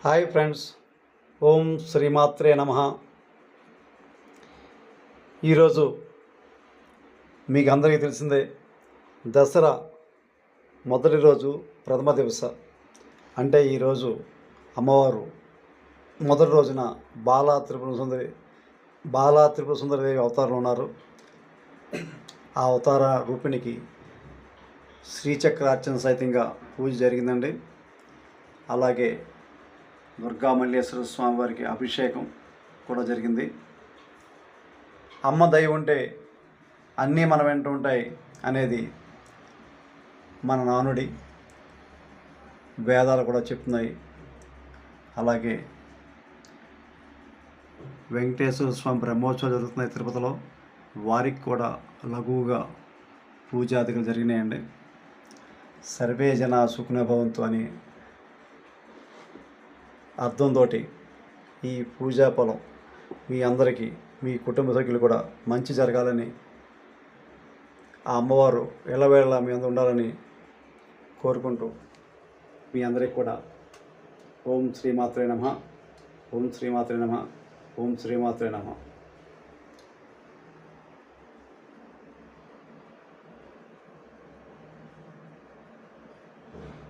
Hi friends, ఓం శ్రీమాత్రే నమ. ఈరోజు మీకు అందరికీ తెలిసిందే, దసరా మొదటి రోజు ప్రథమ దివస. అంటే ఈరోజు అమ్మవారు మొదటి రోజున బాలా త్రిపుర సుందరి దేవి అవతారంలో ఉన్నారు. ఆ అవతార రూపిణికి శ్రీచక్రార్చన సహితంగా పూజ జరిగిందండి. అలాగే దుర్గా మల్లేశ్వర స్వామి వారికి అభిషేకం కూడా జరిగింది. అమ్మ దయ ఉంటే అన్నీ మన వెంట ఉంటాయి అనేది మన నానుడి, వేదాలు కూడా చెప్తున్నాయి. అలాగే వెంకటేశ్వర స్వామి బ్రహ్మోత్సవాలు జరుగుతున్నాయి తిరుపతిలో. వారికి కూడా లఘువుగా పూజాదికలు జరిగినాయండి. సర్వే జన సుఖినో భవంతు అని అర్థంతో ఈ పూజా ఫలం మీ అందరికీ, మీ కుటుంబ సభ్యులు కూడా మంచి జరగాలని, ఆ అమ్మవారు ఎల్లవేళలా మీ అందరూ ఉండాలని కోరుకుంటూ మీ అందరికీ కూడా ఓం శ్రీమాత్రే నమః, ఓం శ్రీమాత్రే నమః, ఓం శ్రీమాత్రే నమః.